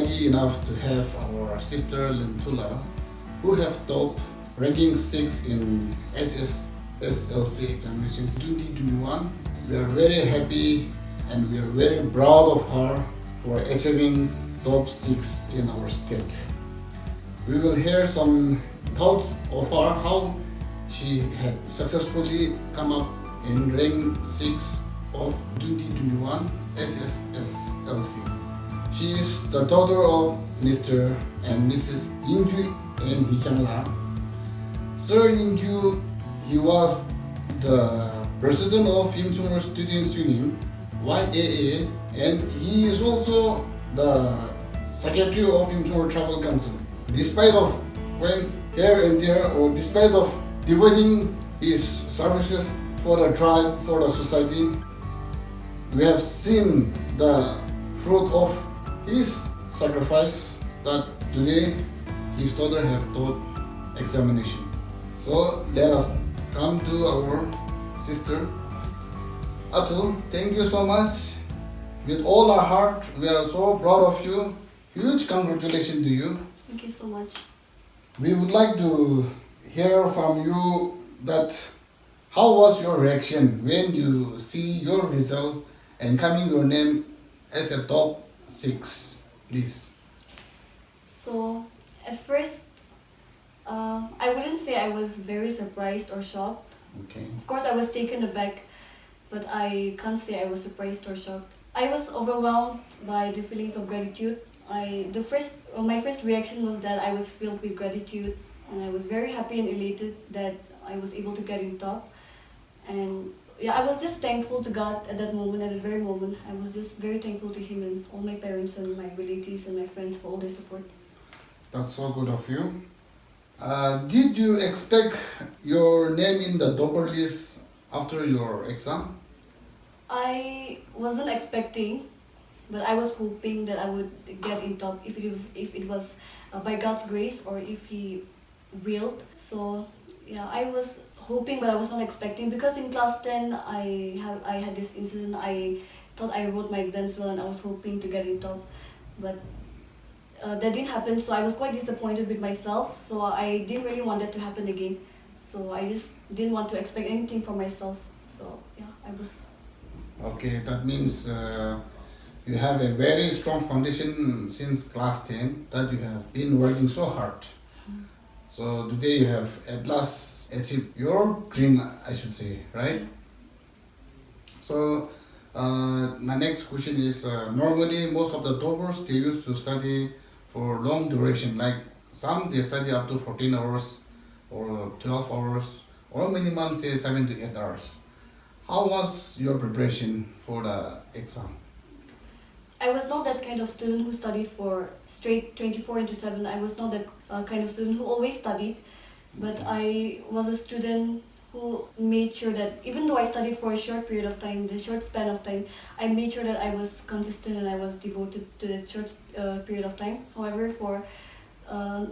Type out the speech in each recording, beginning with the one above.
lucky enough to have our sister Lunthula, who have top ranking 6 in HSSLC examination 2021. We are very happy and we are very proud of her for achieving top 6 in our state. We will hear some thoughts of her, how she had successfully come up in rank 6 of 2021 HSSLC. She is the daughter of Mr. and Mrs. Mizhür and Hikangla. Sir Mizhür, he was the president of Mizhür Hr Students Union YAA, and he is also the secretary of Mizhür Hr Tribal Council. Despite of going here and there, or despite of devoting his services for the tribe, for the society, we have seen the fruit of his sacrifice that today his daughter have taught examination. So let us come to our sister. Atu, thank you so much. With all our heart, we are so proud of you. Huge congratulations to you. Thank you so much. We would like to hear from you that how was your reaction when you see your result and coming your name as a top 6, please. So at first, I wouldn't say I was very surprised or shocked. Okay. Of course, I was taken aback, but I can't say I was surprised or shocked. I was overwhelmed by the feelings of gratitude. My first reaction was that I was filled with gratitude, and I was very happy and elated that I was able to get in top. And yeah, I was just thankful to God at that moment, at that very moment. I was just very thankful to Him and all my parents and my relatives and my friends for all their support. That's so good of you. Did you expect your name in the topper list after your exam? I wasn't expecting, but I was hoping that I would get in top if it was by God's grace or if He willed. So yeah, I was hoping, but I was not expecting, because in class 10 I had this incident. I thought I wrote my exams well and I was hoping to get in top, but that didn't happen. So I was quite disappointed with myself. So I didn't really want that to happen again. So I just didn't want to expect anything from myself. So yeah, I was. Okay, that means you have a very strong foundation since class 10 that you have been working so hard. So today you have at last achieved your dream, I should say, right? So my next question is, normally most of the toppers, they used to study for long duration, like some they study up to 14 hours or 12 hours or minimum say 7 to 8 hours. How was your preparation for the exam? I was not that kind of student who studied for straight 24/7. I was not that kind of student who always studied, but I was a student who made sure that even though I studied for a short period of time, the short span of time, I made sure that I was consistent and I was devoted to that short period of time. However,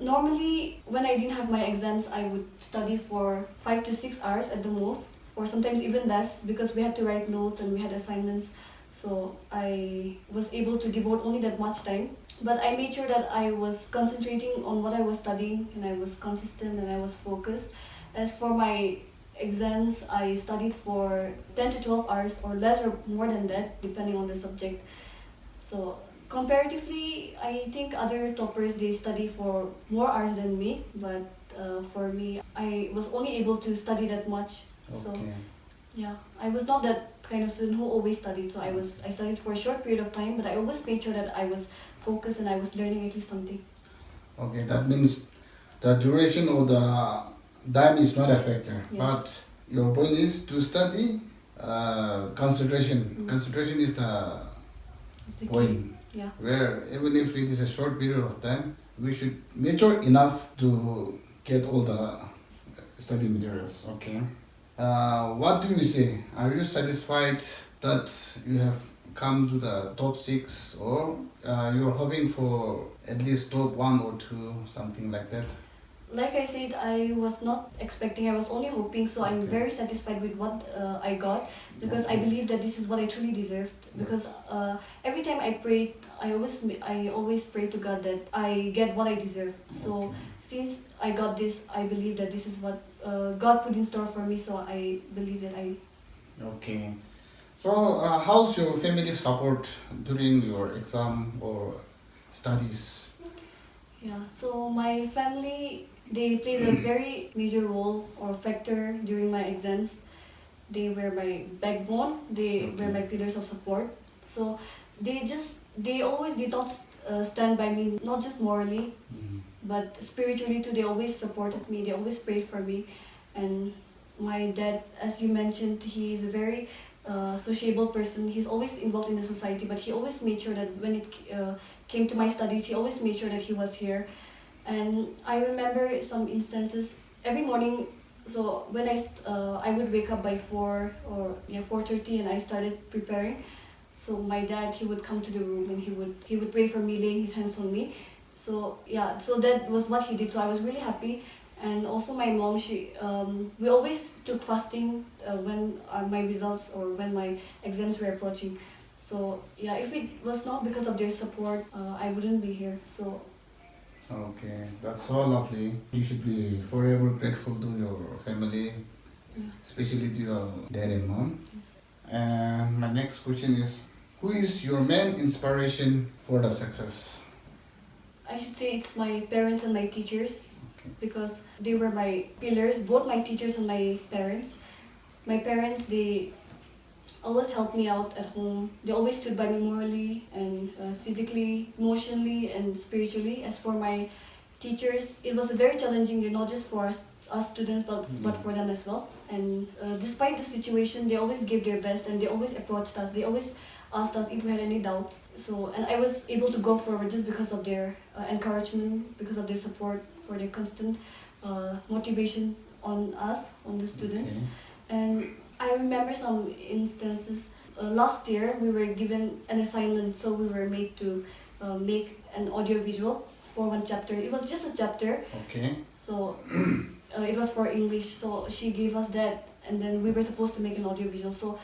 normally when I didn't have my exams, I would study for 5 to 6 hours at the most, or sometimes even less, because we had to write notes and we had assignments. So I was able to devote only that much time. But I made sure that I was concentrating on what I was studying, and I was consistent and I was focused. As for my exams, I studied for 10 to 12 hours or less or more than that, depending on the subject. So comparatively, I think other toppers, they study for more hours than me. But for me, I was only able to study that much. Okay. So yeah, I was not that kind of student who always studied. So I studied for a short period of time, but I always made sure that I was focused and I was learning at least something. Okay, that means the duration of the time is not a factor. Yes. But your point is to study concentration. Concentration is the It's the key. point. Yeah. Where even if it is a short period of time, we should mature enough to get all the study materials. Okay. What do you say? Are you satisfied that you have come to the top 6, or you're hoping for at least top 1 or 2, something like that? like I said, I was not expecting, I was only hoping, so I'm very satisfied with what I got, because I believe that this is what I truly deserved. Because every time I prayed, I always pray to God that I get what I deserve. So since I got this, I believe that this is what God put in store for me, so I believe that I... Okay. So, how's your family support during your exam or studies? Yeah, so my family, they played a very major role or factor during my exams. They were my backbone, they were my pillars of support. So they always did not stand by me, not just morally, but spiritually too. They always supported me, they always prayed for me. And my dad, as you mentioned, he is a very sociable person. He's always involved in the society, but he always made sure that when it came to my studies, he always made sure that he was here. And I remember some instances every morning. So when I would wake up by 4:30, and I started preparing. So my dad, he would come to the room and he would pray for me, laying his hands on me. So yeah, so that was what he did. So I was really happy. And also my mom, we always took fasting when my results or when my exams were approaching. So yeah, if it was not because of their support, I wouldn't be here. So Okay, that's so lovely. You should be forever grateful to your family, especially to your dad and mom. yes. And my next question is, who is your main inspiration for the success? I should say it's my parents and my teachers, Okay. because they were my pillars, both my teachers and my parents. My parents, they always helped me out at home. They always stood by me morally and physically, emotionally, and spiritually. As for my teachers, it was a very challenging year, not just for us students, but for them as well. And despite the situation, they always gave their best, and they always approached us. They always asked us if we had any doubts. So, and I was able to go forward just because of their encouragement, because of their support, for their constant motivation on us, on the students. Okay. And I remember some instances. Last year, we were given an assignment, so we were made to make an audio visual for one chapter. It was just a chapter. Okay. So it was for English. So she gave us that, and then we were supposed to make an audio visual. So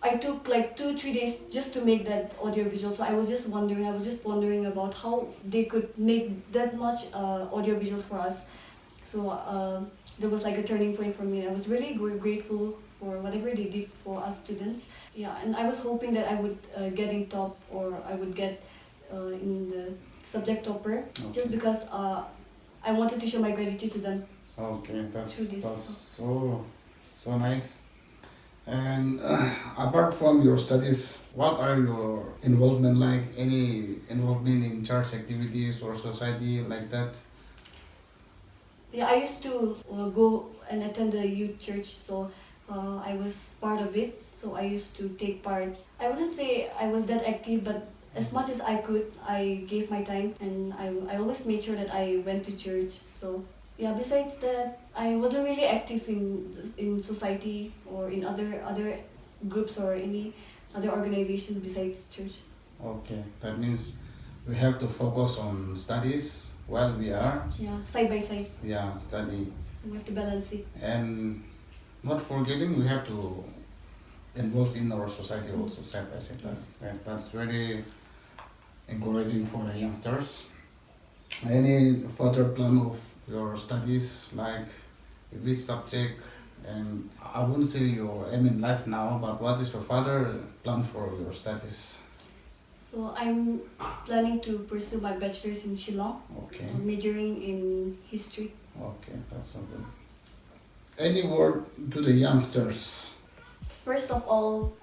I took like 2-3 days just to make that audio visual. So I was just wondering about how they could make that much audio visuals for us. So there was like a turning point for me. I was really grateful for whatever they did for us students. Yeah, and I was hoping that I would get in top, or I would get in the subject topper, just because I wanted to show my gratitude to them. Okay, that's Through this. so nice. And apart from your studies, what are your involvement like? Any involvement in church activities or society like that? Yeah, I used to go and attend the youth church, so I was part of it. So I used to take part. I wouldn't say I was that active, but as much as I could, I gave my time, and I always made sure that I went to church. So yeah, besides that, I wasn't really active in society or in other groups or any other organizations besides church. Okay, that means we have to focus on studies while we are Side by side, studying, we have to balance it. and not forgetting we have to involve in our society also side by side. That's very encouraging for the youngsters. Any further plan of your studies, like which subject, and I wouldn't say your aim in life now, but what is your further plan for your studies? So I'm planning to pursue my bachelor's in Shillong, Okay, majoring in history. okay, that's so good. Any word to the youngsters? First of all,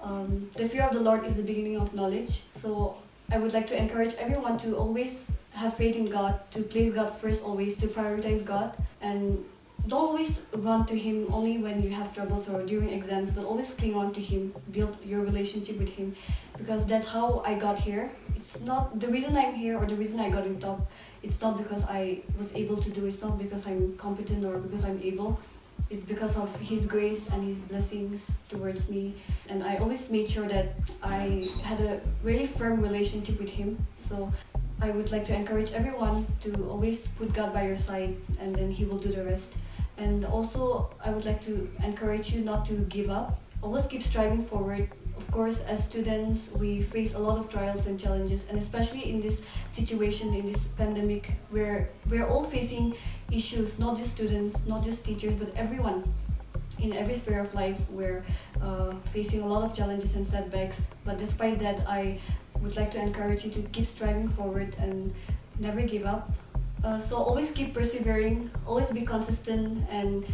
the fear of the Lord is the beginning of knowledge. So I would like to encourage everyone to always have faith in God, to place God first always, to prioritize God, and don't always run to Him only when you have troubles or during exams, but always cling on to Him, build your relationship with Him, because that's how I got here. It's not the reason I'm here or the reason I got in top. It's not because I was able to do. It's not because I'm competent or because I'm able. It's because of His grace and His blessings towards me. And I always made sure that I had a really firm relationship with Him. So I would like to encourage everyone to always put God by your side, and then He will do the rest. And also, I would like to encourage you not to give up. Always keep striving forward. Of course, as students, we face a lot of trials and challenges, and especially in this situation, in this pandemic, where we're all facing issues, not just students, not just teachers, but everyone. In every sphere of life, we're facing a lot of challenges and setbacks. But despite that, I would like to encourage you to keep striving forward and never give up. So always keep persevering, always be consistent, and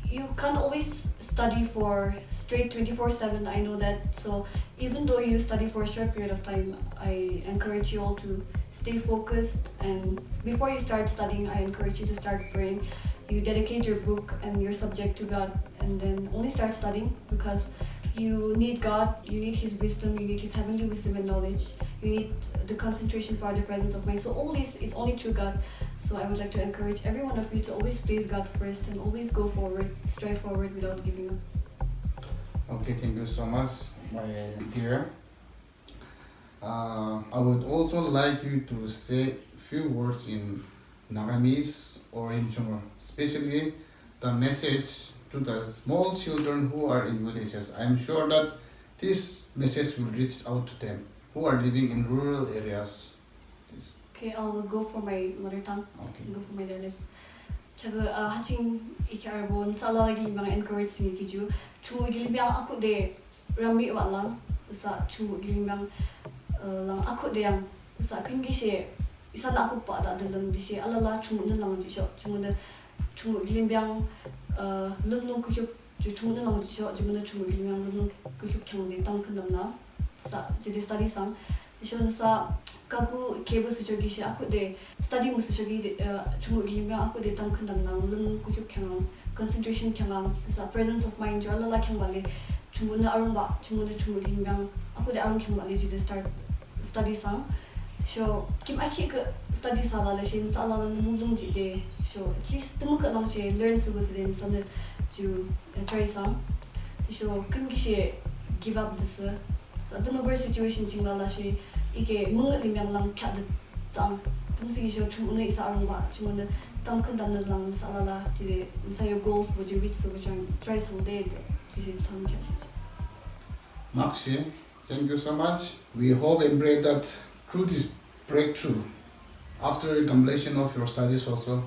you can't always study for straight 24/7, I know that. So even though you study for a short period of time, I encourage you all to stay focused, and before you start studying, I encourage you to start praying. You dedicate your book and your subject to God, and then only start studying, because you need God, you need His wisdom, you need His heavenly wisdom and knowledge, you need the concentration power, the presence of mind. So all this is only through God. So I would like to encourage every one of you to always place God first and always go forward, strive forward without giving up. Okay, thank you so much, my dear. I would also like you to say a few words in Nagamese or in Chungur, especially the message to the small children who are in villages. I am sure that this message will reach out to them who are living in rural areas. Please. Okay, I'll go for my mother tongue. Okay. Go for my dialect. Chaga haching ikarabon sala lagi mga encourage singi kiju. Chu gilimbang aku de rami walang sa chu gilimbang lang aku de yang sa kingi she isa na aku pa da dalam di she alala chu na lang ji sho chu na chu gilimbang lumnung ku hyuk ju chu na lang ji sho ju na chu gilimbang lumnung ku hyuk kyang de tang kan na sa jadi study sang sho na sa kaku cable sejogi she aku de study mus sejogi de chu gilimbang aku de tang kan na lumnung ku hyuk kyang concentration kyang sa presence of mind ju alala kyang bale chu na arung ba chu na chu gilimbang aku de arung kyang bale ju de start study sang. So kim aki ke study sala la shin sala la mulung ji de. So at least temu ka lang she learn so was then some ju try sang. So kim ki she give up this so the number situation jing la she ike mung lim yang lang kya de zang. Tum si so chu ne isa arung ba chu ne tam kan dam lang sala la ji de say your goals would you reach so which try some day ji she tam kya she. Maxi, thank you so much. We hope and pray that through this breakthrough, after the completion of your studies also,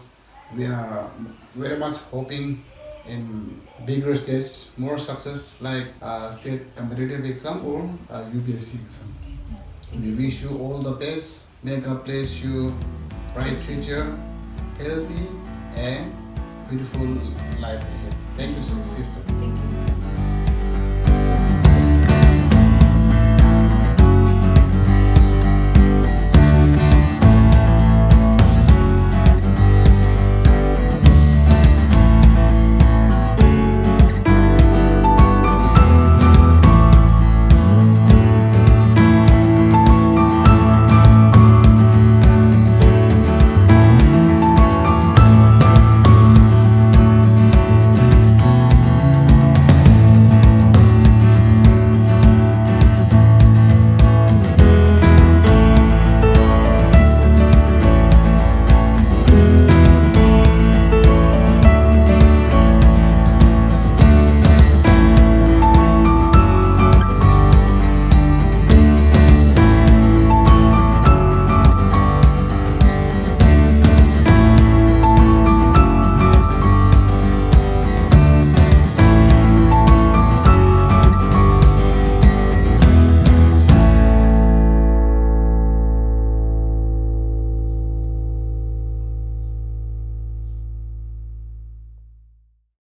we are very much hoping in bigger stage, more success like state competitive exam or UBSE exam. We wish you all the best. May God bless you, bright future, healthy and beautiful life ahead. Thank you, sister.